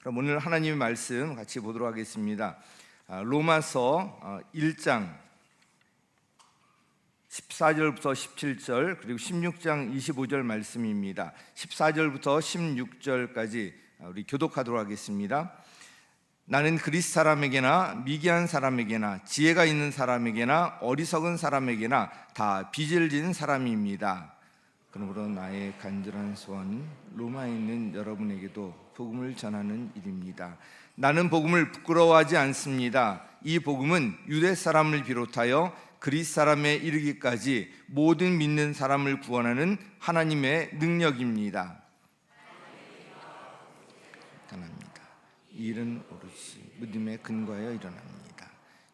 그럼 오늘 하나님의 말씀 같이 보도록 하겠습니다. 로마서 1장 14절부터 17절 그리고 16장 25절 말씀입니다. 14절부터 16절까지 우리 교독하도록 하겠습니다. 나는 그리스 사람에게나 미개한 사람에게나 지혜가 있는 사람에게나 어리석은 사람에게나 다 빚을 진 사람입니다. 그러므로 나의 간절한 소원 로마에 있는 여러분에게도 복음을 전하는 일입니다. 나는 복음을 부끄러워하지 않습니다. 이 복음은 유대 사람을 비롯하여 그리스 사람에 이르기까지 모든 믿는 사람을 구원하는 하나님의 능력입니다. 단합니다. 이 일은 오롯이 믿음에 근거하여 일어납니다.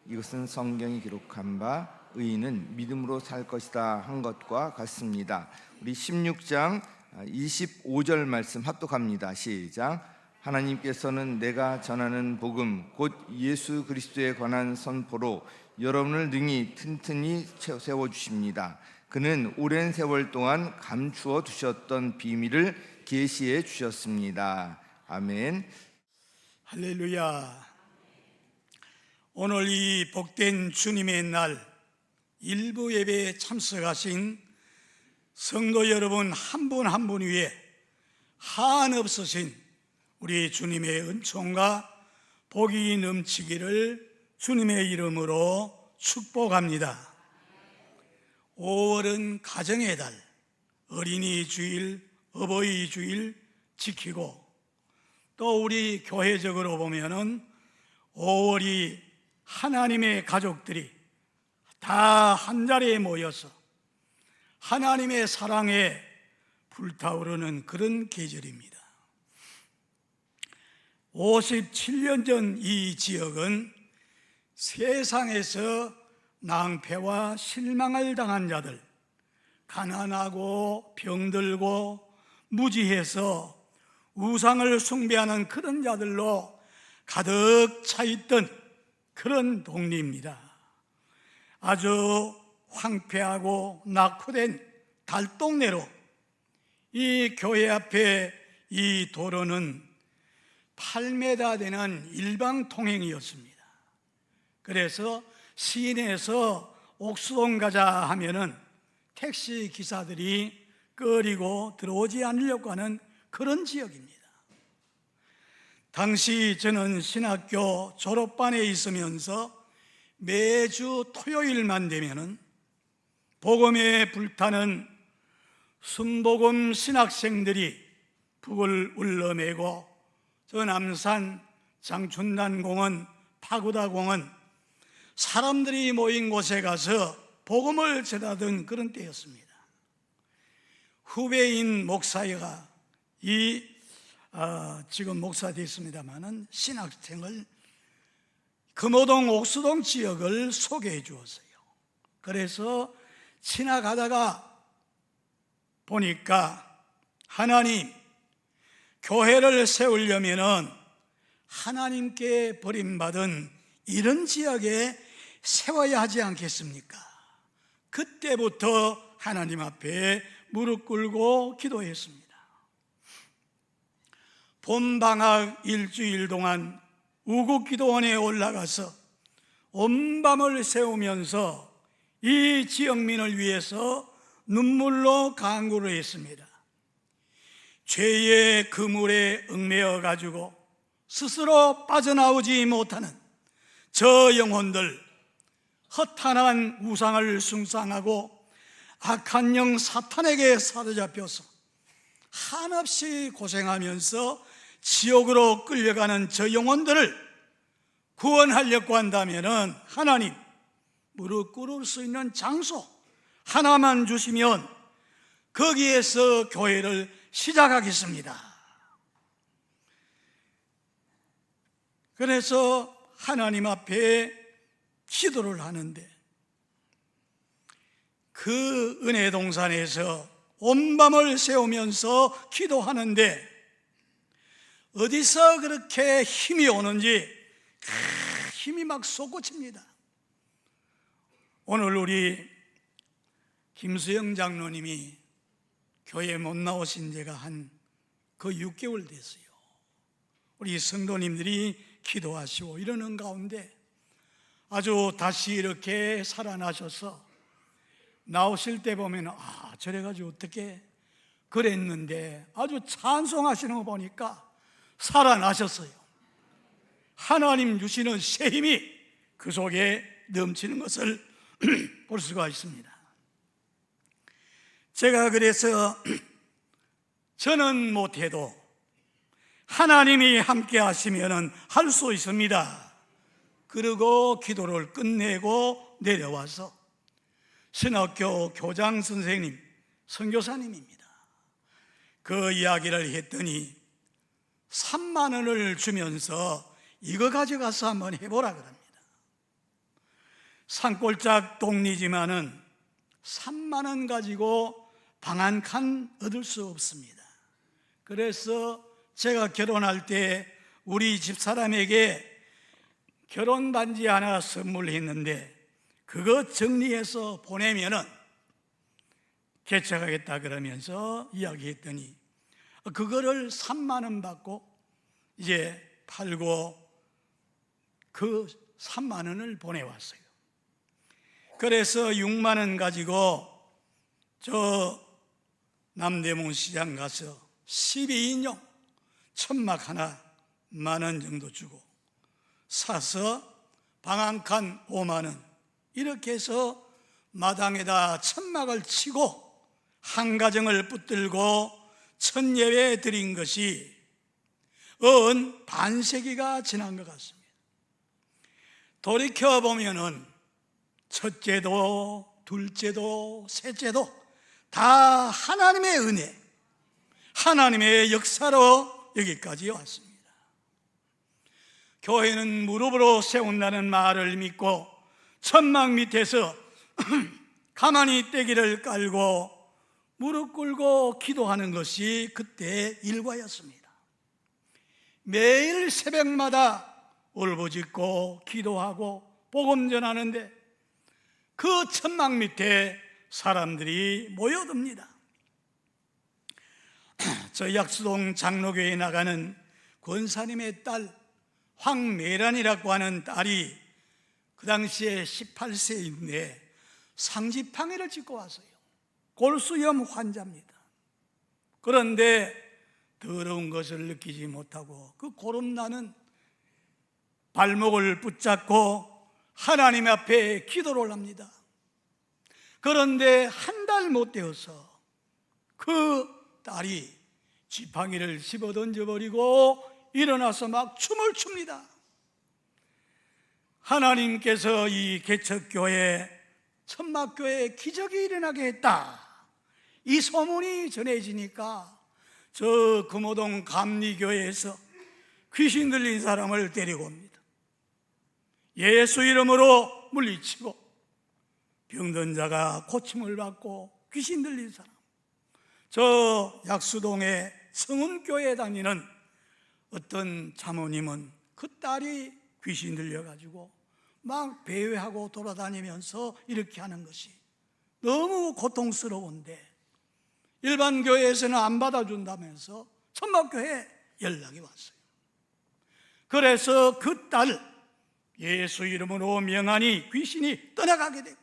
이것은 성경이 기록한 바 의인은 믿음으로 살 것이다 한 것과 같습니다. 우리 16장 25절 말씀 합독합니다. 시작. 하나님께서는 내가 전하는 복음 곧 예수 그리스도에 관한 선포로 여러분을 능히 튼튼히 세워주십니다. 그는 오랜 세월 동안 감추어 두셨던 비밀을 계시해 주셨습니다. 아멘. 할렐루야. 오늘 이 복된 주님의 날 일부 예배에 참석하신 성도 여러분 한 분 한 분 위에 한없으신 우리 주님의 은총과 복이 넘치기를 주님의 이름으로 축복합니다. 5월은 가정의 달, 어린이 주일, 어버이 주일 지키고 또 우리 교회적으로 보면은 5월이 하나님의 가족들이 다 한자리에 모여서 하나님의 사랑에 불타오르는 그런 계절입니다. 57년 전 이 지역은 세상에서 낭패와 실망을 당한 자들, 가난하고 병들고 무지해서 우상을 숭배하는 그런 자들로 가득 차 있던 그런 동리입니다. 아주 황폐하고 낙후된 달동네로 이 교회 앞에 이 도로는 8m 되는 일방통행이었습니다. 그래서 시내에서 옥수동 가자 하면은 택시 기사들이 꺼리고 들어오지 않으려고 하는 그런 지역입니다. 당시 저는 신학교 졸업반에 있으면서 매주 토요일만 되면은 복음에 불타는 순복음 신학생들이 북을 울러매고 저 남산 장춘단공원, 파구다공원 사람들이 모인 곳에 가서 복음을 전하던 그런 때였습니다. 후배인 목사가 지금 목사 됐습니다마는 신학생을 금호동 옥수동 지역을 소개해 주었어요. 그래서 지나가다가 보니까 하나님 교회를 세우려면은 하나님께 버림받은 이런 지역에 세워야 하지 않겠습니까? 그때부터 하나님 앞에 무릎 꿇고 기도했습니다. 봄방학 일주일 동안 우국기도원에 올라가서 온밤을 새우면서 이 지역민을 위해서 눈물로 간구를 했습니다. 죄의 그물에 얽매여 가지고 스스로 빠져나오지 못하는 저 영혼들, 허탄한 우상을 숭상하고 악한 영 사탄에게 사로잡혀서 한없이 고생하면서 지옥으로 끌려가는 저 영혼들을 구원하려고 한다면은 하나님 무릎 꿇을 수 있는 장소 하나만 주시면 거기에서 교회를 시작하겠습니다. 그래서 하나님 앞에 기도를 하는데 그 은혜동산에서 온밤을 새우면서 기도하는데 어디서 그렇게 힘이 오는지 힘이 막 솟구칩니다. 오늘 우리 김수영 장로님이 교회 못 나오신 지가 한 그 6개월 됐어요. 우리 성도님들이 기도하시고 이러는 가운데 아주 다시 이렇게 살아나셔서 나오실 때 보면 저래가지고 어떻게 그랬는데 아주 찬송하시는 거 보니까 살아나셨어요. 하나님 주시는 새 힘이 그 속에 넘치는 것을 볼 수가 있습니다. 제가 그래서 저는 못해도 하나님이 함께 하시면 할 수 있습니다. 그리고 기도를 끝내고 내려와서 신학교 교장 선생님, 선교사님입니다. 그 이야기를 했더니 3만 원을 주면서 이거 가져가서 한번 해보라 그럽니다. 산골짝 동리지만은 3만 원 가지고 방 한 칸 얻을 수 없습니다. 그래서 제가 결혼할 때 우리 집사람에게 결혼 반지 하나 선물했는데 그거 정리해서 보내면은 개척하겠다 그러면서 이야기했더니 그거를 3만 원 받고 이제 팔고 그 3만 원을 보내왔어요. 그래서 6만 원 가지고 저 남대문 시장 가서 12인용 천막 하나 10,000원 정도 주고 사서 방 한 칸 5만 원 이렇게 해서 마당에다 천막을 치고 한 가정을 붙들고 첫 예배 드린 것이 반세기가 지난 것 같습니다. 돌이켜보면은 첫째도 둘째도 셋째도 다 하나님의 은혜, 하나님의 역사로 여기까지 왔습니다. 교회는 무릎으로 세운다는 말을 믿고 천막 밑에서 가만히 떼기를 깔고 무릎 꿇고 기도하는 것이 그때 일과였습니다. 매일 새벽마다 울부짖고 기도하고 복음 전하는데 그 천막 밑에 사람들이 모여듭니다. 저 약수동 장로교회에 나가는 권사님의 딸 황매란이라고 하는 딸이 그 당시에 18세인데 상지팡이를 짚고 왔어요. 골수염 환자입니다. 그런데 더러운 것을 느끼지 못하고 그 고름나는 발목을 붙잡고 하나님 앞에 기도를 합니다. 그런데 한 달 못 되어서 그 딸이 지팡이를 집어 던져버리고 일어나서 막 춤을 춥니다. 하나님께서 이 개척교회 천막교회에 기적이 일어나게 했다, 이 소문이 전해지니까 저 금호동 감리교회에서 귀신 들린 사람을 데리고 옵니다. 예수 이름으로 물리치고 병든 자가 고침을 받고 귀신 들린 사람, 저 약수동의 성은교회에 다니는 어떤 자모님은 그 딸이 귀신 들려가지고 막 배회하고 돌아다니면서 이렇게 하는 것이 너무 고통스러운데 일반 교회에서는 안 받아준다면서 천막교회에 연락이 왔어요. 그래서 그 딸 예수 이름으로 명하니 귀신이 떠나가게 되고,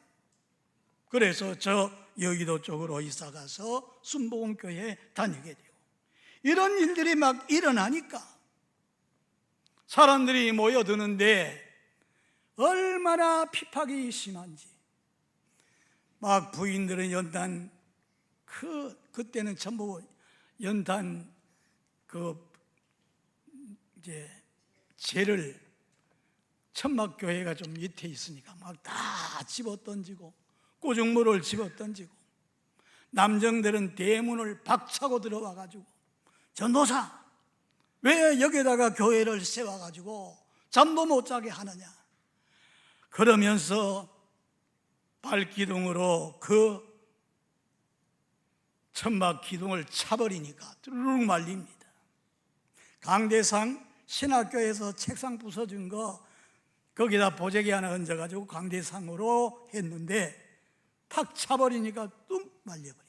그래서 저 여의도 쪽으로 이사가서 순복음교회에 다니게 되고, 이런 일들이 막 일어나니까 사람들이 모여드는데 얼마나 핍박이 심한지, 막 부인들은 연단 그때는 전부 연단 이제 죄를 천막교회가 좀 밑에 있으니까 막 다 집어던지고 꾸중물을 집어던지고, 남정들은 대문을 박차고 들어와가지고 전도사 왜 여기다가 교회를 세워가지고 잠도 못 자게 하느냐 그러면서 발기둥으로 그 천막 기둥을 차버리니까 뚜루룩 말립니다. 강대상 신학교에서 책상 부서진 거 거기다 보재기 하나 얹어가지고 강대상으로 했는데 탁 차버리니까 뚝 말려버립니다.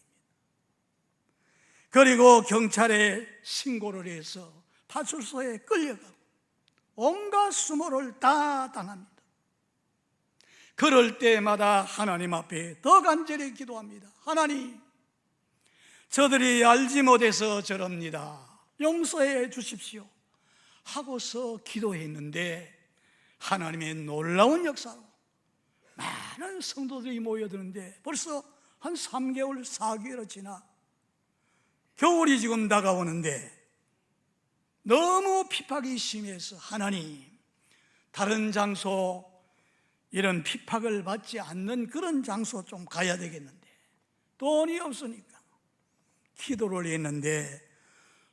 그리고 경찰에 신고를 해서 파출소에 끌려가고 온갖 수모를 다 당합니다. 그럴 때마다 하나님 앞에 더 간절히 기도합니다. 하나님, 저들이 알지 못해서 저럽니다. 용서해 주십시오 하고서 기도했는데, 하나님의 놀라운 역사로 많은 성도들이 모여드는데 벌써 한 3개월, 4개월이 지나 겨울이 지금 다가오는데 너무 핍박이 심해서, 하나님, 다른 장소, 이런 핍박을 받지 않는 그런 장소 좀 가야 되겠는데 돈이 없으니까 기도를 했는데,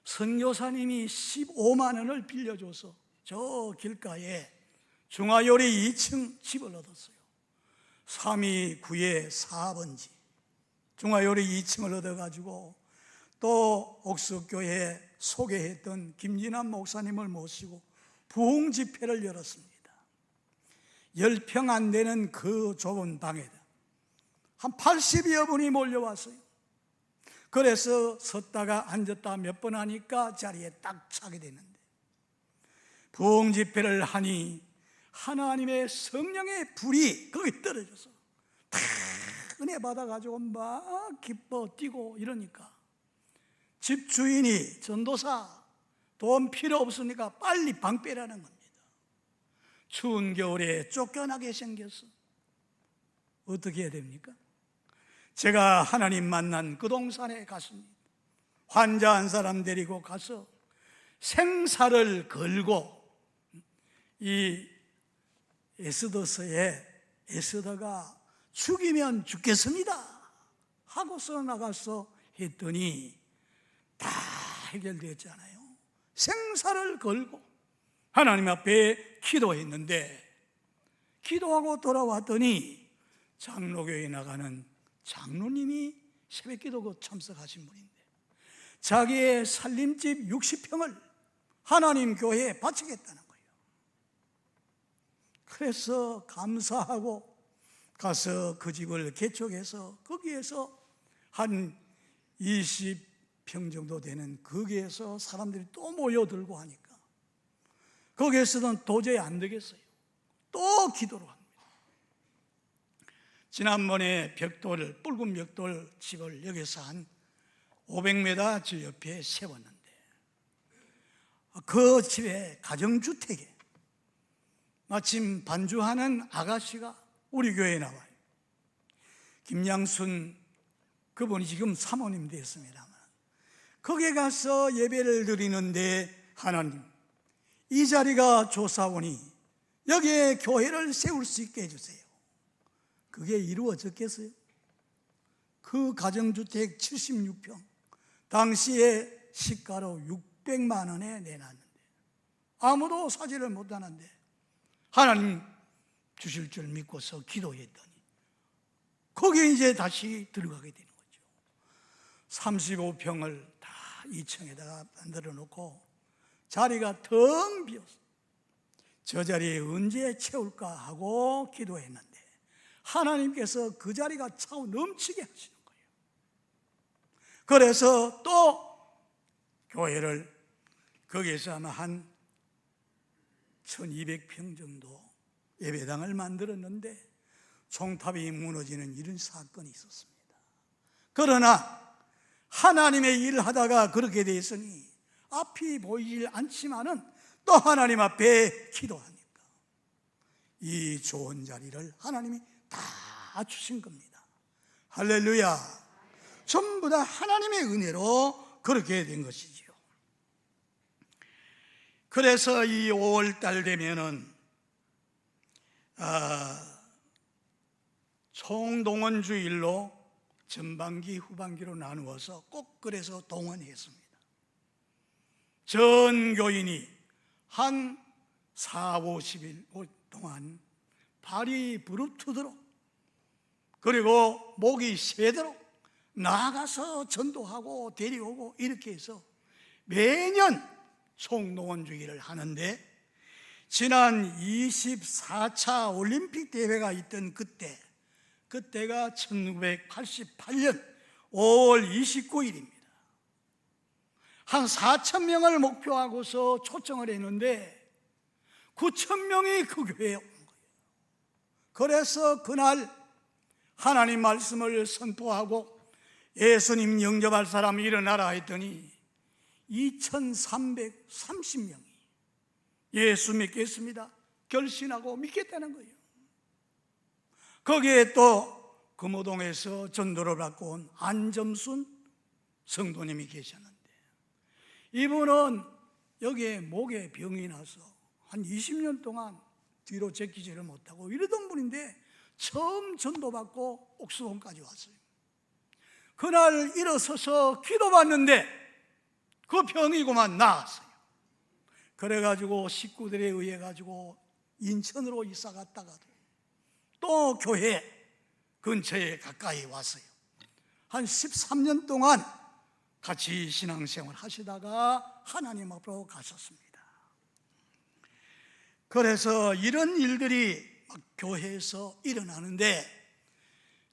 선교사님이 15만 원을 빌려줘서 저 길가에 중화요리 2층 집을 얻었어요. 329의 4번지 중화요리 2층을 얻어가지고 또 옥석교회 소개했던 김진환 목사님을 모시고 부흥 집회를 열었습니다. 10평 안 되는 그 좁은 방에다 한 80여 분이 몰려왔어요. 그래서 섰다가 앉았다 몇 번 하니까 자리에 딱 차게 됐는데, 부흥 집회를 하니 하나님의 성령의 불이 거기 떨어져서 다 은혜 받아가지고 막 기뻐 뛰고 이러니까 집주인이, 전도사, 돈 필요 없으니까 빨리 방 빼라는 겁니다. 추운 겨울에 쫓겨나게 생겼어. 어떻게 해야 됩니까? 제가 하나님 만난 그 동산에 갔습니다. 환자 한 사람 데리고 가서 생사를 걸고, 이 에스더서에 에스더가 죽이면 죽겠습니다 하고서 나가서 했더니 다 해결되었잖아요. 생사를 걸고 하나님 앞에 기도했는데, 기도하고 돌아왔더니 장로교에 나가는 장로님이 새벽기도 참석하신 분인데 자기의 살림집 60평을 하나님 교회에 바치겠다는 거예요. 그래서 감사하고 가서 그 집을 개척해서 거기에서 한 20평 정도 되는, 거기에서 사람들이 또 모여들고 하니까 거기에서는 도저히 안 되겠어요. 또 기도를 합니다. 지난번에 벽돌, 붉은 벽돌 집을 여기서 한 500m 저 옆에 세웠는데, 그 집에 가정주택에 마침 반주하는 아가씨가 우리 교회에 나와요. 김양순, 그분이 지금 사모님 됐습니다만, 거기에 가서 예배를 드리는데, 하나님, 이 자리가 조사오니 여기에 교회를 세울 수 있게 해주세요. 그게 이루어졌겠어요? 그 가정주택 76평 당시에 시가로 600만 원에 내놨는데 아무도 사지를 못하는데 하나님 주실 줄 믿고서 기도했더니 거기에 이제 다시 들어가게 되는 거죠. 35평을 다 2층에다가 만들어 놓고 자리가 텅 비었어요. 저 자리에 언제 채울까 하고 기도했는데 하나님께서 그 자리가 차고 넘치게 하시는 거예요. 그래서 또 교회를 거기에서 아마 한 1200평 정도 예배당을 만들었는데 총탑이 무너지는 이런 사건이 있었습니다. 그러나 하나님의 일을 하다가 그렇게 되었으니 앞이 보이질 않지만은 또 하나님 앞에 기도하니까 이 좋은 자리를 하나님이 다 주신 겁니다. 할렐루야. 전부 다 하나님의 은혜로 그렇게 된 것이지요. 그래서 이 5월달 되면은 총동원주일로 전반기 후반기로 나누어서 꼭 그래서 동원했습니다. 전 교인이 한 40-50일 동안 발이 부르트도록 그리고 목이 쉬도록 나가서 전도하고 데려오고 이렇게 해서 매년 총동원주기를 하는데, 지난 24차 올림픽 대회가 있던 그때가 1988년 5월 29일입니다. 한 4,000명을 목표하고서 초청을 했는데 9,000명이 그 교회에 온 거예요. 그래서 그날 하나님 말씀을 선포하고 예수님 영접할 사람이 일어나라 했더니 2,330명이 예수 믿겠습니다 결심하고 믿겠다는 거예요. 거기에 또 금호동에서 전도를 받고 온 안점순 성도님이 계셨는데, 이분은 여기에 목에 병이 나서 한 20년 동안 뒤로 제끼지를 못하고 이러던 분인데 처음 전도받고 옥수동까지 왔어요. 그날 일어서서 기도받는데 그 병이고만 나았어요. 그래가지고 식구들에 의해 가지고 인천으로 이사 갔다가도 또 교회 근처에 가까이 왔어요. 한 13년 동안 같이 신앙생활 하시다가 하나님 앞으로 가셨습니다. 그래서 이런 일들이 막 교회에서 일어나는데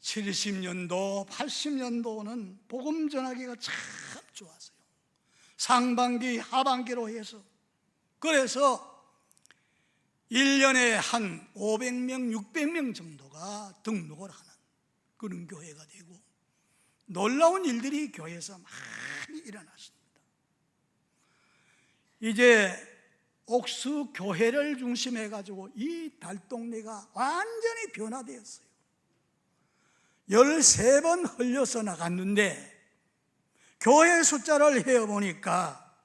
70년도, 80년도는 복음 전하기가 참 좋았어요. 상반기, 하반기로 해서. 그래서 1년에 한 500명, 600명 정도가 등록을 하는 그런 교회가 되고 놀라운 일들이 교회에서 많이 일어났습니다. 이제 옥수 교회를 중심해 가지고 이 달동네가 완전히 변화되었어요. 13번 흘려서 나갔는데 교회 숫자를 헤어보니까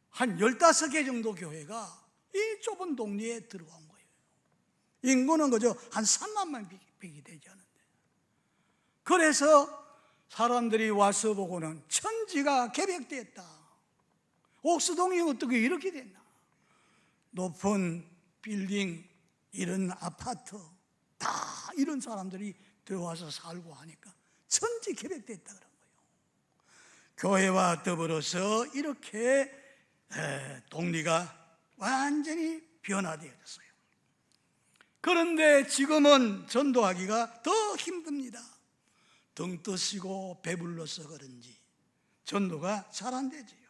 한 15개 정도 교회가 이 좁은 동네에 들어온 거예요. 인구는 그저 한 3만만 빅이 되지 않은데. 그래서 사람들이 와서 보고는 천지가 개벽됐다. 옥수동이 어떻게 이렇게 됐나. 높은 빌딩, 이런 아파트 다 이런 사람들이 들어와서 살고 하니까 천지 개벽됐다 그런 거예요. 교회와 더불어서 이렇게 동리가 완전히 변화되어졌어요. 그런데 지금은 전도하기가 더 힘듭니다. 등 뜨시고 배불러서 그런지 전도가 잘 안 되지요.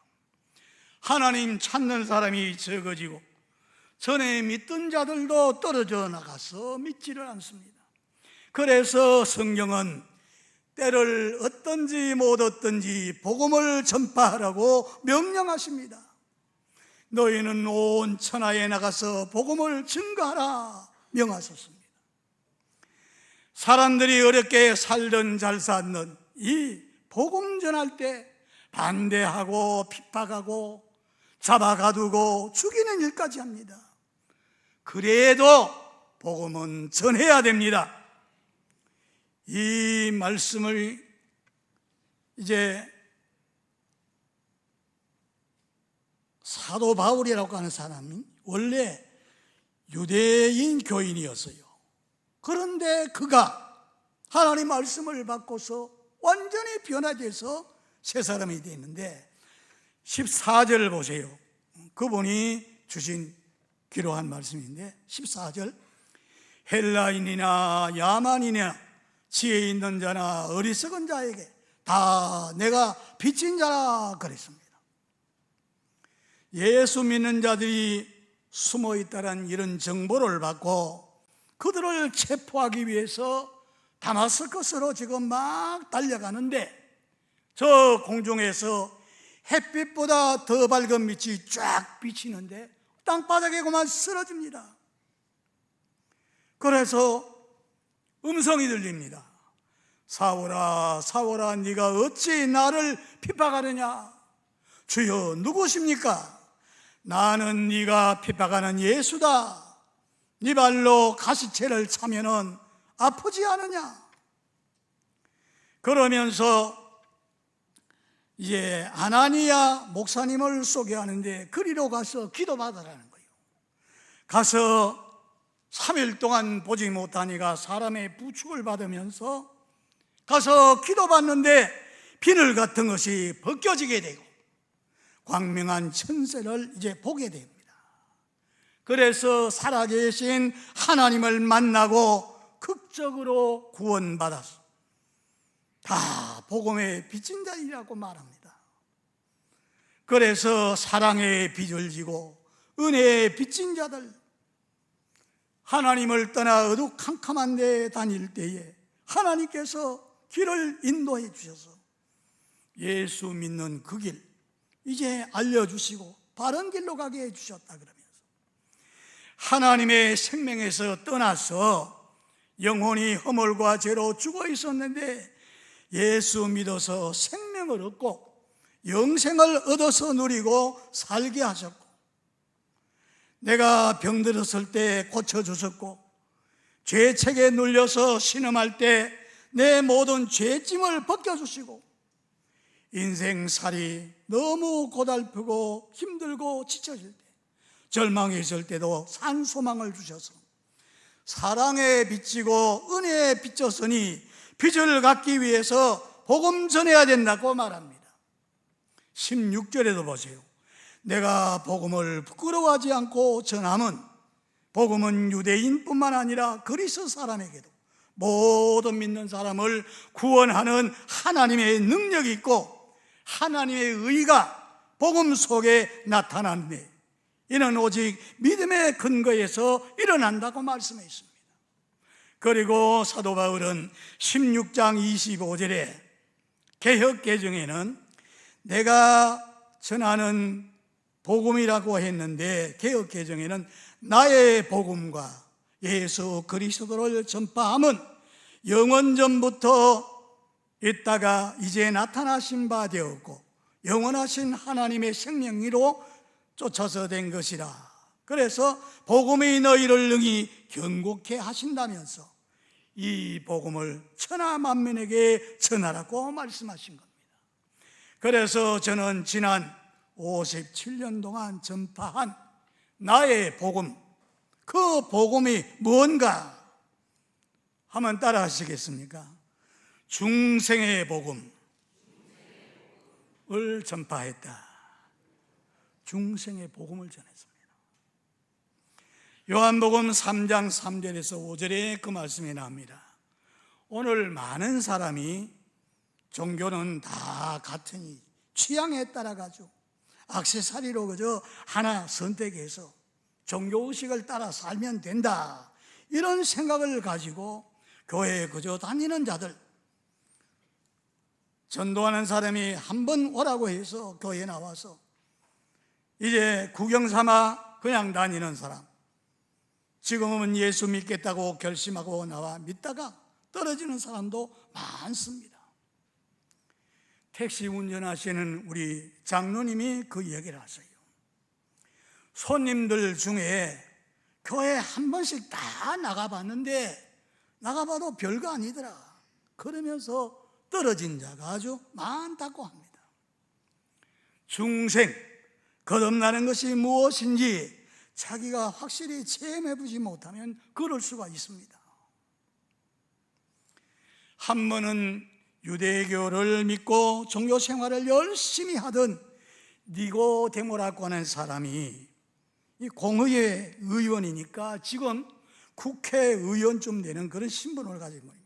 하나님 찾는 사람이 적어지고 전에 믿던 자들도 떨어져 나가서 믿지를 않습니다. 그래서 성경은 때를 얻든지 못 얻든지 복음을 전파하라고 명령하십니다. 너희는 온 천하에 나가서 복음을 증거하라 명하셨습니다. 사람들이 어렵게 살든 잘 사는 이 복음 전할 때 반대하고 핍박하고 잡아가두고 죽이는 일까지 합니다. 그래도 복음은 전해야 됩니다. 이 말씀을 이제 사도 바울이라고 하는 사람이 원래 유대인 교인이었어요. 그런데 그가 하나님 말씀을 받고서 완전히 변화돼서 새 사람이 되었는데 14절 보세요. 그분이 주신 기록한 말씀인데 14절 헬라인이나 야만이나 지혜 있는 자나 어리석은 자에게 다 내가 빚진 자라 그랬습니다. 예수 믿는 자들이 숨어 있다는 이런 정보를 받고 그들을 체포하기 위해서 다마스커스로 지금 막 달려가는데 저 공중에서 햇빛보다 더 밝은 빛이 쫙 비치는데 땅바닥에 그만 쓰러집니다. 그래서 음성이 들립니다. 사울아 사울아 네가 어찌 나를 핍박하느냐. 주여 누구십니까? 나는 네가 핍박하는 예수다. 네 발로 가시체를 차면은 아프지 않으냐. 그러면서 이제 아나니아 목사님을 소개하는데 그리로 가서 기도받으라는 거예요. 가서 3일 동안 보지 못하니까 사람의 부축을 받으면서 가서 기도받는데 비늘 같은 것이 벗겨지게 되고 광명한 천세를 이제 보게 됩니다. 그래서 살아계신 하나님을 만나고 극적으로 구원받아서 다 복음의 빚진 자이라고 말합니다. 그래서 사랑의 빚을 지고 은혜에 빚진 자들, 하나님을 떠나 어두캄캄한 데 다닐 때에 하나님께서 길을 인도해 주셔서 예수 믿는 그 길 이제 알려주시고 바른 길로 가게 해주셨다. 그러면서 하나님의 생명에서 떠나서 영혼이 허물과 죄로 죽어 있었는데 예수 믿어서 생명을 얻고 영생을 얻어서 누리고 살게 하셨고, 내가 병들었을 때 고쳐주셨고, 죄책에 눌려서 신음할 때 내 모든 죄짐을 벗겨주시고, 인생살이 너무 고달프고 힘들고 지쳐질 때, 절망했을 때도 산소망을 주셔서 사랑에 빚지고 은혜에 빚졌으니 빚을 갚기 위해서 복음 전해야 된다고 말합니다. 16절에도 보세요. 내가 복음을 부끄러워하지 않고 전함은 복음은 유대인뿐만 아니라 그리스 사람에게도 모든 믿는 사람을 구원하는 하나님의 능력이 있고 하나님의 의가 복음 속에 나타나는데 이는 오직 믿음의 근거에서 일어난다고 말씀했습니다. 그리고 사도 바울은 16장 25절에 개역개정에는 내가 전하는 복음이라고 했는데 개역개정에는 나의 복음과 예수 그리스도를 전파함은 영원전부터 있다가 이제 나타나신 바 되었고 영원하신 하나님의 생명으로 쫓아서 된 것이라. 그래서 복음이 너희를 능히 견고케 하신다면서 이 복음을 천하 만민에게 전하라고 말씀하신 겁니다. 그래서 저는 지난 57년 동안 전파한 나의 복음, 그 복음이 뭔가 한번 따라 하시겠습니까? 중생의 복음을 전파했다. 중생의 복음을 전했습니다. 요한복음 3장 3절에서 5절에 그 말씀이 나옵니다. 오늘 많은 사람이 종교는 다 같으니 취향에 따라가지고 액세서리로 그저 하나 선택해서 종교의식을 따라 살면 된다, 이런 생각을 가지고 교회에 그저 다니는 자들, 전도하는 사람이 한번 오라고 해서 교회에 나와서 이제 구경 삼아 그냥 다니는 사람, 지금은 예수 믿겠다고 결심하고 나와 믿다가 떨어지는 사람도 많습니다. 택시 운전하시는 우리 장로님이 그 얘기를 하세요. 손님들 중에 교회 한 번씩 다 나가봤는데 나가봐도 별거 아니더라, 그러면서 떨어진 자가 아주 많다고 합니다. 중생, 거듭나는 것이 무엇인지 자기가 확실히 체험해보지 못하면 그럴 수가 있습니다. 한 번은 유대교를 믿고 종교 생활을 열심히 하던 니고데모라고 하는 사람이 이 공의회 의원이니까 지금 국회의원쯤 되는 그런 신분을 가진 겁니다.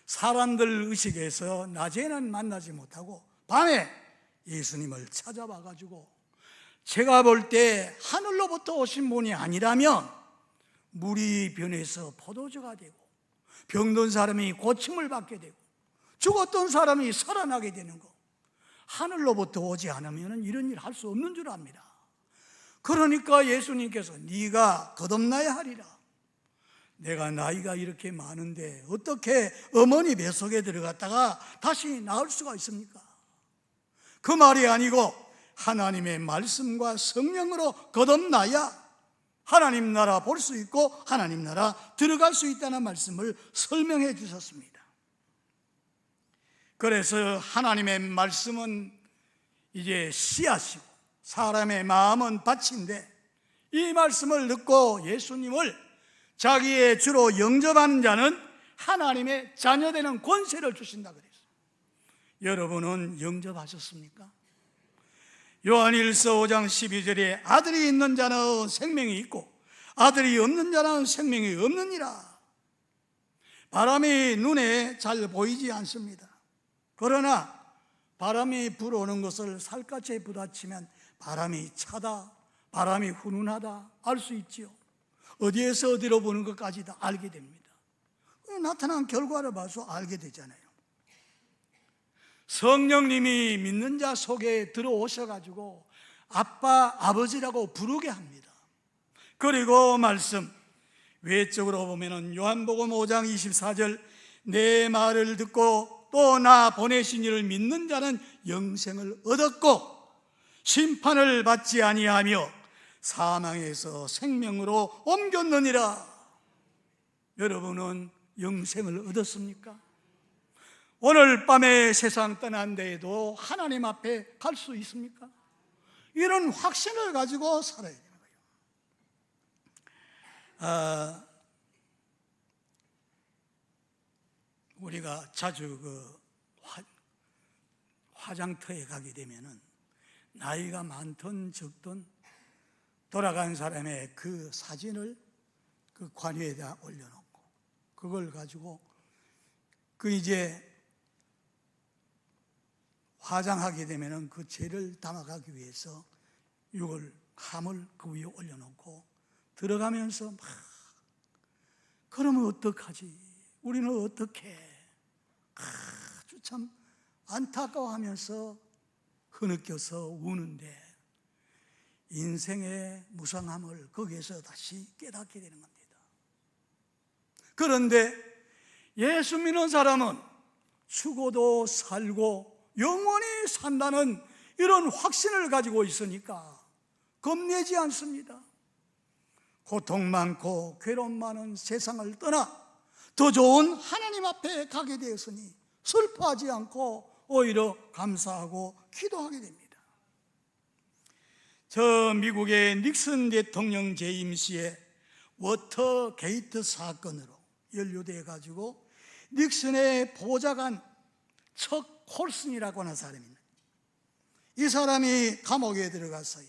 사람들 의식에서 낮에는 만나지 못하고 밤에 예수님을 찾아와가지고 제가 볼 때 하늘로부터 오신 분이 아니라면 물이 변해서 포도주가 되고 병든 사람이 고침을 받게 되고 죽었던 사람이 살아나게 되는 거, 하늘로부터 오지 않으면 이런 일 할 수 없는 줄 압니다. 그러니까 예수님께서 네가 거듭나야 하리라. 내가 나이가 이렇게 많은데 어떻게 어머니 뱃속에 들어갔다가 다시 나올 수가 있습니까? 그 말이 아니고 하나님의 말씀과 성령으로 거듭나야 하나님 나라 볼 수 있고 하나님 나라 들어갈 수 있다는 말씀을 설명해 주셨습니다. 그래서 하나님의 말씀은 이제 씨앗이고 사람의 마음은 밭인데 이 말씀을 듣고 예수님을 자기의 주로 영접하는 자는 하나님의 자녀되는 권세를 주신다 그랬어요. 여러분은 영접하셨습니까? 요한일서 5장 12절에 아들이 있는 자는 생명이 있고 아들이 없는 자는 생명이 없느니라. 바람이 눈에 잘 보이지 않습니다. 그러나 바람이 불어오는 것을 살갗에 부딪히면 바람이 차다, 바람이 훈훈하다 알 수 있지요. 어디에서 어디로 보는 것까지 다 알게 됩니다. 나타난 결과를 봐서 알게 되잖아요. 성령님이 믿는 자 속에 들어오셔가지고 아빠, 아버지라고 부르게 합니다. 그리고 말씀 외적으로 보면은 요한복음 5장 24절 내 말을 듣고 또 나 보내신 이를 믿는 자는 영생을 얻었고 심판을 받지 아니하며 사망에서 생명으로 옮겼느니라. 여러분은 영생을 얻었습니까? 오늘 밤에 세상 떠난 데에도 하나님 앞에 갈 수 있습니까? 이런 확신을 가지고 살아야 되는 거예요. 우리가 자주 화장터에 가게 되면은 나이가 많든 적든 돌아간 사람의 그 사진을 그 관유에다 올려놓고 그걸 가지고 이제 화장하게 되면은 그 죄를 담아가기 위해서 함을 그 위에 올려놓고 들어가면서 막 그러면 어떡하지? 우리는 어떻게 아주 참 안타까워하면서 흐느껴서 우는데 인생의 무상함을 거기에서 다시 깨닫게 되는 겁니다. 그런데 예수 믿는 사람은 죽어도 살고 영원히 산다는 이런 확신을 가지고 있으니까 겁내지 않습니다. 고통 많고 괴로움 많은 세상을 떠나 더 좋은 하나님 앞에 가게 되었으니 슬퍼하지 않고 오히려 감사하고 기도하게 됩니다. 저 미국의 닉슨 대통령 재임 시에 워터게이트 사건으로 연루돼 가지고 닉슨의 보좌관 척 콜슨이라고 하는 사람입니다. 이 사람이 감옥에 들어갔어요.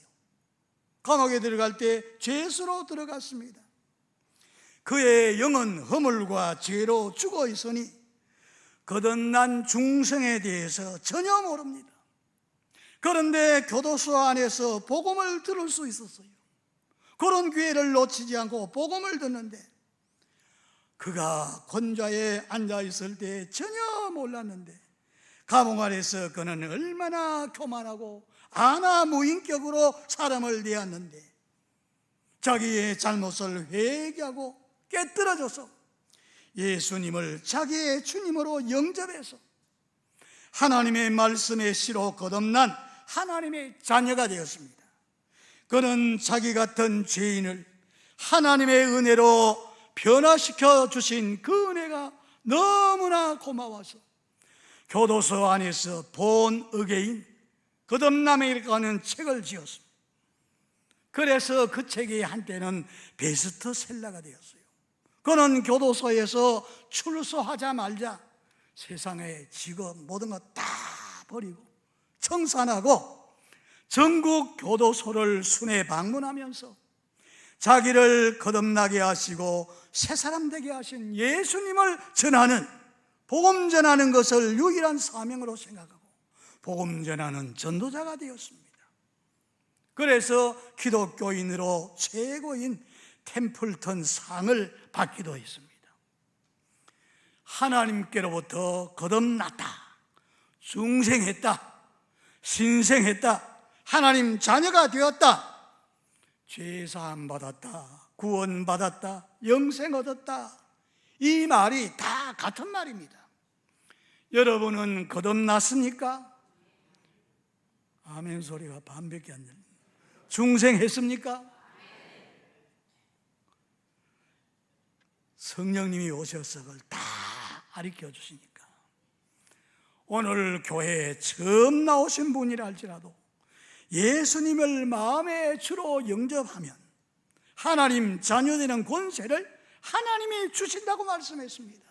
감옥에 들어갈 때 죄수로 들어갔습니다. 그의 영은 허물과 죄로 죽어 있으니 거듭난 중생에 대해서 전혀 모릅니다. 그런데 교도소 안에서 복음을 들을 수 있었어요. 그런 기회를 놓치지 않고 복음을 듣는데 그가 권좌에 앉아 있을 때 전혀 몰랐는데 감옥 안에서 그는 얼마나 교만하고 아나무인격으로 사람을 대했는데 자기의 잘못을 회개하고 깨뜨려져서 예수님을 자기의 주님으로 영접해서 하나님의 말씀의 씨로 거듭난 하나님의 자녀가 되었습니다. 그는 자기 같은 죄인을 하나님의 은혜로 변화시켜 주신 그 은혜가 너무나 고마워서 교도소 안에서 본 어게인 거듭남이라는 책을 지었습니다. 그래서 그 책이 한때는 베스트셀러가 되었어요. 그는 교도소에서 출소하자마자 세상의 직업 모든 것 다 버리고 청산하고 전국 교도소를 순회 방문하면서 자기를 거듭나게 하시고 새 사람 되게 하신 예수님을 전하는 복음 전하는 것을 유일한 사명으로 생각하고 복음 전하는 전도자가 되었습니다. 그래서 기독교인으로 최고인 템플턴 상을 받기도 했습니다. 하나님께로부터 거듭났다, 중생했다, 신생했다, 하나님 자녀가 되었다, 죄사함 받았다, 구원 받았다, 영생 얻었다, 이 말이 다 같은 말입니다. 여러분은 거듭났습니까? 아멘 소리가 반밖에 안 들립니다. 중생했습니까? 성령님이 오셔서 그걸 다 가르쳐 주시니까 오늘 교회에 처음 나오신 분이라 할지라도 예수님을 마음의 주로 영접하면 하나님 자녀되는 권세를 하나님이 주신다고 말씀했습니다.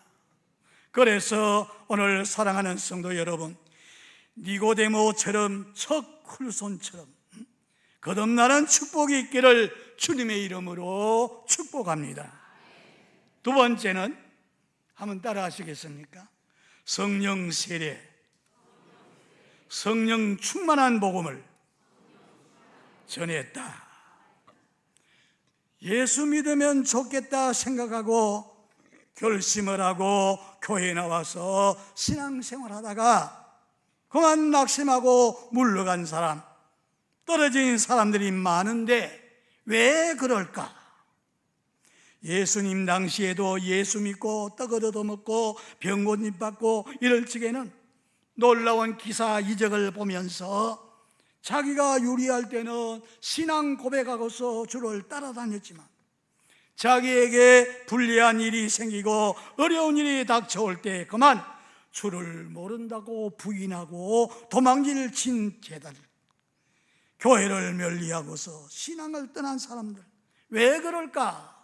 그래서 오늘 사랑하는 성도 여러분, 니고데모처럼 척 쿨손처럼 거듭나는 축복이 있기를 주님의 이름으로 축복합니다. 두 번째는 한번 따라 하시겠습니까? 성령 세례. 성령 충만한 복음을 전했다. 예수 믿으면 좋겠다 생각하고 결심을 하고 교회에 나와서 신앙생활 하다가 그만 낙심하고 물러간 사람, 떨어진 사람들이 많은데 왜 그럴까? 예수님 당시에도 예수 믿고 떡을 얻어먹고 병고집 받고 이럴 적에는 놀라운 기사 이적을 보면서 자기가 유리할 때는 신앙 고백하고서 주를 따라다녔지만 자기에게 불리한 일이 생기고 어려운 일이 닥쳐올 때 그만 주를 모른다고 부인하고 도망질 친 제자들, 교회를 멀리하고서 신앙을 떠난 사람들, 왜 그럴까?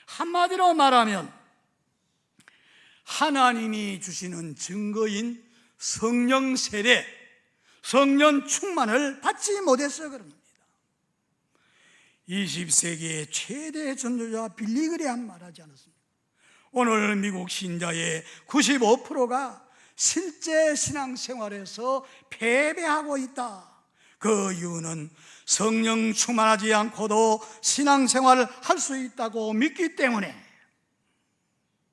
한마디로 말하면 하나님이 주시는 증거인 성령 세례, 성령 충만을 받지 못해서 그럽니다. 20세기의 최대 전도자 빌리 그레함 말하지 않았습니까? 오늘 미국 신자의 95%가 실제 신앙생활에서 패배하고 있다. 그 이유는 성령 충만하지 않고도 신앙생활을 할 수 있다고 믿기 때문에.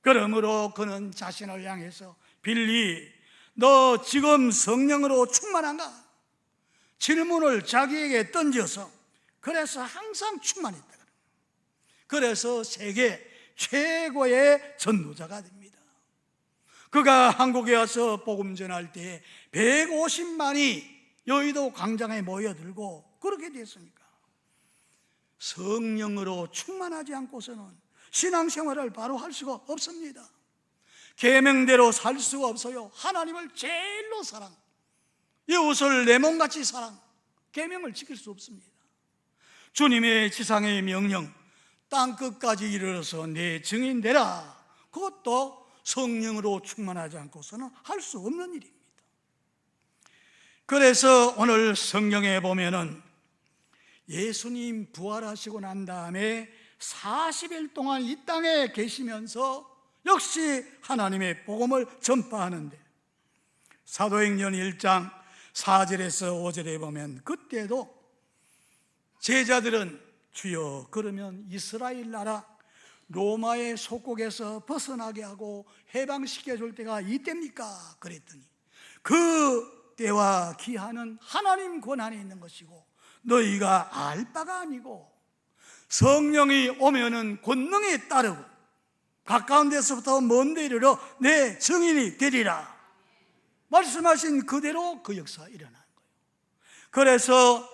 그러므로 그는 자신을 향해서 빌리, 너 지금 성령으로 충만한가? 질문을 자기에게 던져서 그래서 항상 충만했다. 그래서 세계 최고의 전도자가 됩니다. 그가 한국에 와서 복음 전할 때 150만이 여의도 광장에 모여들고 그렇게 됐습니까? 성령으로 충만하지 않고서는 신앙생활을 바로 할 수가 없습니다. 계명대로 살 수가 없어요. 하나님을 제일로 사랑, 이웃을 내 몸같이 사랑, 계명을 지킬 수 없습니다. 주님의 지상의 명령, 땅끝까지 이르러서 내 증인 되라, 그것도 성령으로 충만하지 않고서는 할 수 없는 일입니다. 그래서 오늘 성경에 보면은 예수님 부활하시고 난 다음에 40일 동안 이 땅에 계시면서 역시 하나님의 복음을 전파하는데, 사도행전 1장 4절에서 5절에 보면 그때도 제자들은 주여, 그러면 이스라엘 나라 로마의 속국에서 벗어나게 하고 해방시켜 줄 때가 이때입니까? 그랬더니 그 때와 기한은 하나님 권한에 있는 것이고 너희가 알 바가 아니고, 성령이 오면은 권능에 따르고 가까운 데서부터 먼 데 이르러 내 증인이 되리라 말씀하신 그대로 그 역사가 일어난 거예요. 그래서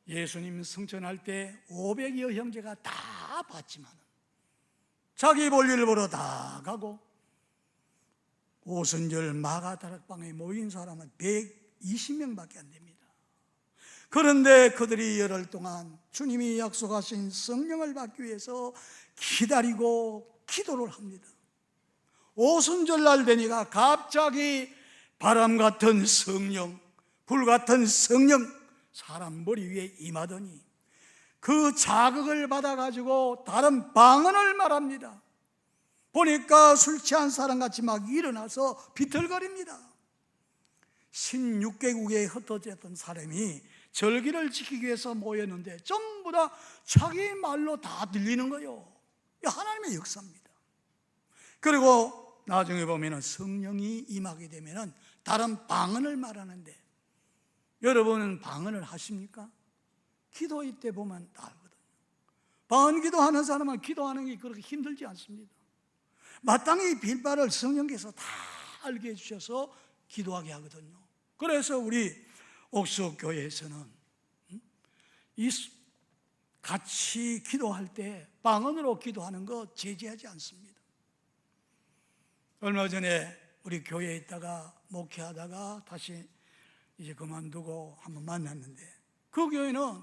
예수님 승천할 때 500여 형제가 다 봤지만 자기 볼일 보러 다 가고 오순절 마가다락방에 모인 사람은 120명밖에 안 됩니다. 그런데 그들이 열흘 동안 주님이 약속하신 성령을 받기 위해서 기다리고 기도를 합니다. 오순절날 되니까 갑자기 바람 같은 성령, 불 같은 성령 사람 머리 위에 임하더니 그 자극을 받아가지고 다른 방언을 말합니다. 보니까 술 취한 사람같이 막 일어나서 비틀거립니다. 16개국에 흩어졌던 사람이 절기를 지키기 위해서 모였는데 전부 다 자기 말로 다 들리는 거예요. 하나님의 역사입니다. 그리고 나중에 보면 성령이 임하게 되면 다른 방언을 말하는데, 여러분은 방언을 하십니까? 기도할 때 보면 다 알거든요. 방언 기도하는 사람은 기도하는 게 그렇게 힘들지 않습니다. 마땅히 빌바를 성령께서 다 알게 해주셔서 기도하게 하거든요. 그래서 우리 옥수교회에서는 같이 기도할 때 방언으로 기도하는 거 제지하지 않습니다. 얼마 전에 우리 교회에 있다가 목회하다가 다시 이제 그만두고 한번 만났는데, 그 교회는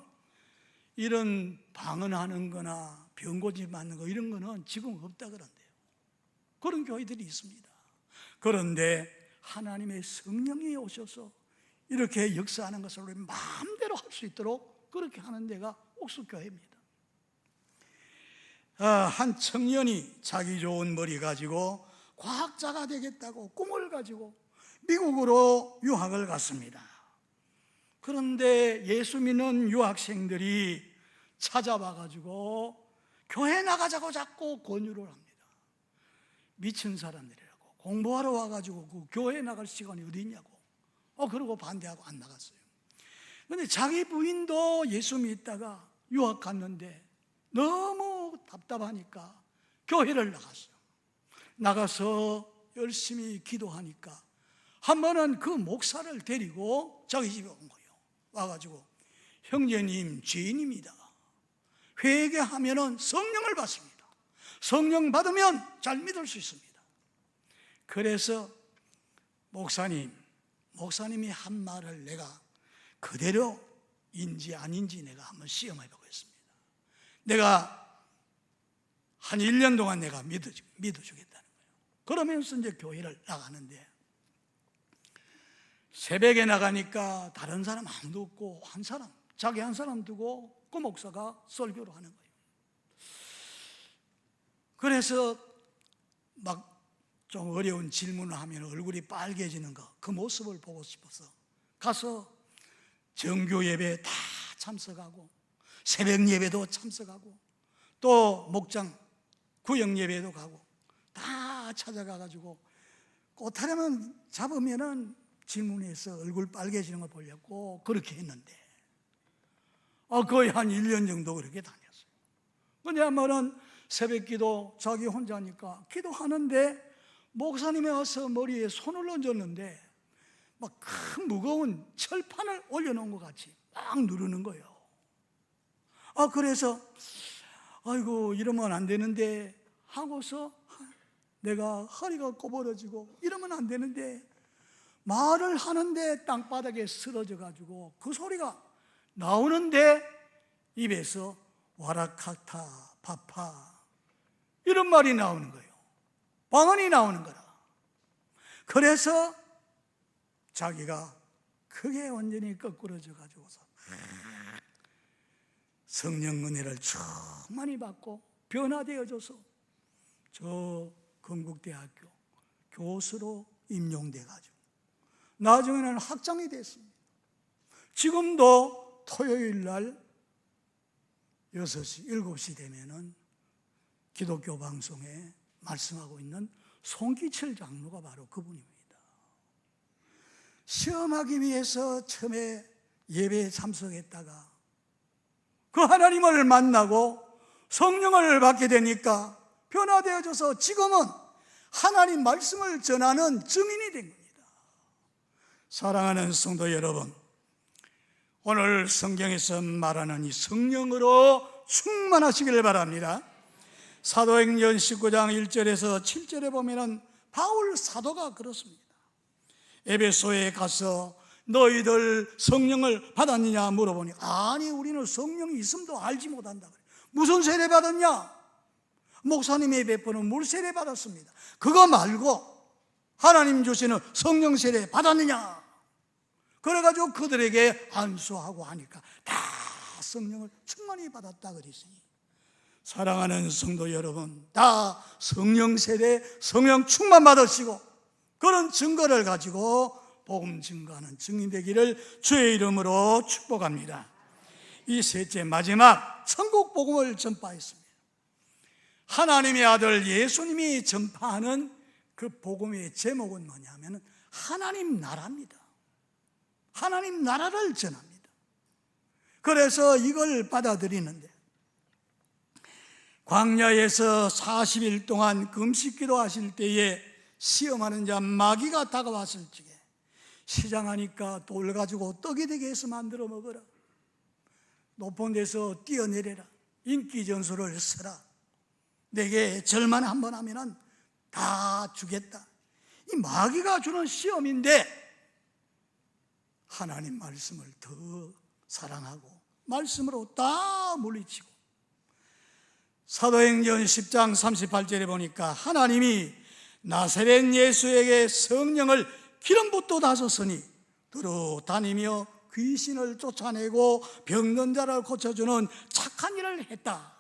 이런 방언하는 거나 병고지 맞는 거 이런 거는 지금 없다 그런대요. 그런 교회들이 있습니다. 그런데 하나님의 성령이 오셔서 이렇게 역사하는 것을 우리 마음대로 할 수 있도록 그렇게 하는 데가 옥수교회입니다. 한 청년이 자기 좋은 머리 가지고 과학자가 되겠다고 꿈을 가지고 미국으로 유학을 갔습니다. 그런데 예수 믿는 유학생들이 찾아와가지고 교회 나가자고 자꾸 권유를 합니다. 미친 사람들이라고, 공부하러 와가지고 그 교회 나갈 시간이 어디 있냐고. 그러고 반대하고 안 나갔어요. 그런데 자기 부인도 예수 믿다가 유학 갔는데 너무 답답하니까 교회를 나갔어요. 나가서 열심히 기도하니까 한 번은 그 목사를 데리고 자기 집에 온 거예요. 와가지고 형제님 죄인입니다. 회개하면은 성령을 받습니다. 성령 받으면 잘 믿을 수 있습니다. 그래서 목사님이 한 말을 내가 그대로인지 아닌지 내가 한번 시험해 보겠습니다. 내가 한 1년 동안 내가 믿어주겠다는 거예요. 그러면서 이제 교회를 나가는데 새벽에 나가니까 다른 사람 아무도 없고 자기 한 사람 두고 그 목사가 설교를 하는 거예요. 그래서 막 좀 어려운 질문을 하면 얼굴이 빨개지는 그 모습을 보고 싶어서 가서 정규 예배에 다 참석하고 새벽 예배도 참석하고 또 목장 구역 예배도 가고 다 찾아가가지고 꽃다리만 잡으면은 질문해서 얼굴 빨개지는 걸 보려고 그렇게 했는데 거의 한 1년 정도 그렇게 다녔어요. 근데 한 번은 새벽 기도 자기 혼자니까 기도하는데 목사님이 와서 머리에 손을 얹었는데 막 큰 무거운 철판을 올려놓은 것 같이 막 누르는 거예요. 그래서 아이고 이러면 안 되는데 하고서 내가 허리가 꼬부러지고 이러면 안 되는데 말을 하는데 땅바닥에 쓰러져 가지고 그 소리가 나오는데 입에서 와라카타 파파 이런 말이 나오는 거예요. 방언이 나오는 거라. 그래서 자기가 크게 완전히 거꾸러져 가지고서 성령 은혜를 충만히 받고 변화되어져서 저 건국대학교 교수로 임용돼 가지고 나중에는 학장이 됐습니다. 지금도 토요일 날 6시, 7시 되면은 기독교 방송에 말씀하고 있는 송기철 장로가 바로 그분입니다. 시험하기 위해서 처음에 예배에 참석했다가 그 하나님을 만나고 성령을 받게 되니까 변화되어져서 지금은 하나님 말씀을 전하는 증인이 된 겁니다. 사랑하는 성도 여러분, 오늘 성경에서 말하는 이 성령으로 충만하시기를 바랍니다. 사도행전 19장 1절에서 7절에 보면은 바울 사도가 그렇습니다. 에베소에 가서 너희들 성령을 받았느냐 물어보니 아니 우리는 성령이 있음도 알지 못한다. 무슨 세례 받았냐? 목사님이 베푸는 물 세례 받았습니다. 그거 말고 하나님 주시는 성령 세례 받았느냐? 그래가지고 그들에게 안수하고 하니까 다 성령을 충만히 받았다 그랬으니 사랑하는 성도 여러분, 다 성령 세례, 성령 충만 받으시고 그런 증거를 가지고 복음 증거하는 증인 되기를 주의 이름으로 축복합니다. 이 셋째 마지막 천국 복음을 전파했습니다. 하나님의 아들 예수님이 전파하는 그 복음의 제목은 뭐냐면 하나님 나라입니다. 하나님 나라를 전합니다. 그래서 이걸 받아들이는데 광야에서 40일 동안 금식기도 하실 때에 시험하는 자 마귀가 다가왔을 적에 시장하니까 돌 가지고 떡이 되게 해서 만들어 먹어라. 높은 데서 뛰어내려라. 인기전술을 써라. 내게 절만 한번 하면은 다 주겠다. 이 마귀가 주는 시험인데 하나님 말씀을 더 사랑하고 말씀으로 다 물리치고 사도행전 10장 38절에 보니까 하나님이 나사렛 예수에게 성령을 기름 붓고 다셨으니 두루 다니며 귀신을 쫓아내고 병든 자를 고쳐주는 착한 일을 했다.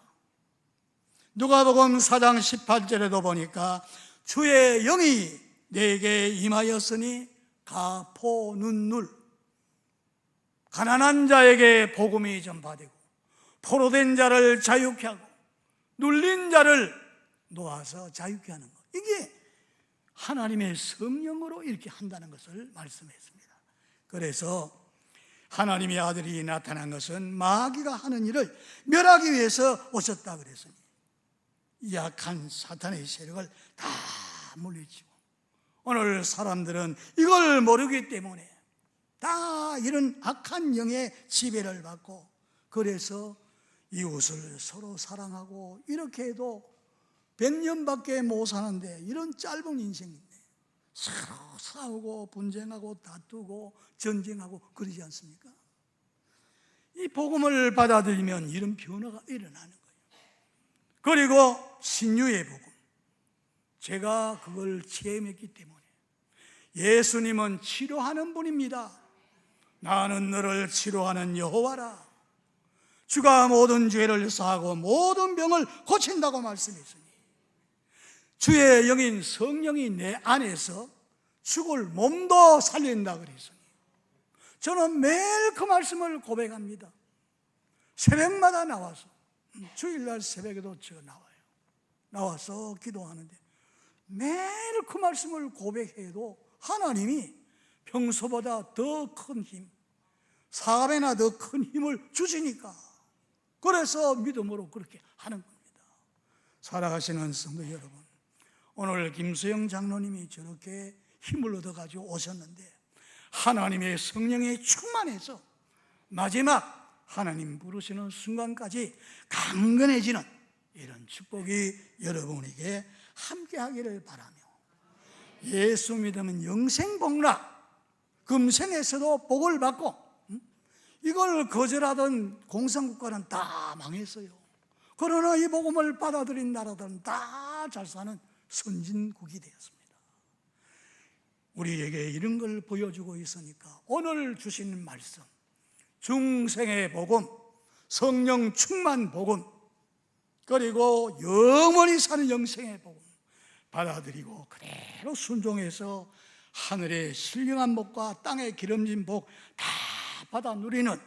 누가복음 4장 18절에도 보니까 주의 영이 내게 임하였으니 가포눈눌 가난한 자에게 복음이 전파되고 포로된 자를 자유케 하고 눌린 자를 놓아서 자유케 하는 것, 이게 하나님의 성령으로 이렇게 한다는 것을 말씀했습니다. 그래서 하나님의 아들이 나타난 것은 마귀가 하는 일을 멸하기 위해서 오셨다 그랬으니 약한 사탄의 세력을 다 물리치고, 오늘 사람들은 이걸 모르기 때문에 다 이런 악한 영의 지배를 받고, 그래서 이웃을 서로 사랑하고 이렇게 해도 100년밖에 못 사는데 이런 짧은 인생인데 서로 싸우고 분쟁하고 다투고 전쟁하고 그러지 않습니까? 이 복음을 받아들이면 이런 변화가 일어나는 거예요. 그리고 신유의 복음, 제가 그걸 체험했기 때문에, 예수님은 치료하는 분입니다. 나는 너를 치료하는 여호와라. 주가 모든 죄를 사하고 모든 병을 고친다고 말씀했으니 주의 영인 성령이 내 안에서 죽을 몸도 살린다 그랬으니, 저는 매일 그 말씀을 고백합니다. 새벽마다 나와서, 주일날 새벽에도 제가 나와서 기도하는데 매일 그 말씀을 고백해도 하나님이 평소보다 더 큰 힘, 4배나 더 큰 힘을 주시니까, 그래서 믿음으로 그렇게 하는 겁니다. 살아가시는 성도 여러분, 오늘 김수영 장로님이 저렇게 힘을 얻어가지고 오셨는데 하나님의 성령에 충만해서 마지막 하나님 부르시는 순간까지 강건해지는 이런 축복이 여러분에게 함께하기를 바라며, 예수 믿으면 영생복락, 금생에서도 복을 받고, 이걸 거절하던 공산국가는 다 망했어요. 그러나 이 복음을 받아들인 나라들은 다 잘 사는 선진국이 되었습니다. 우리에게 이런 걸 보여주고 있으니까 오늘 주시는 말씀, 중생의 복음, 성령 충만 복음, 그리고 영원히 사는 영생의 복음 받아들이고 그대로 순종해서 하늘의 신령한 복과 땅의 기름진 복 다 받아 누리는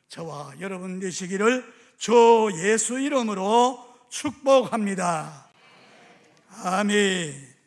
저와 여러분 되시기를 주 예수 이름으로 축복합니다. 아멘.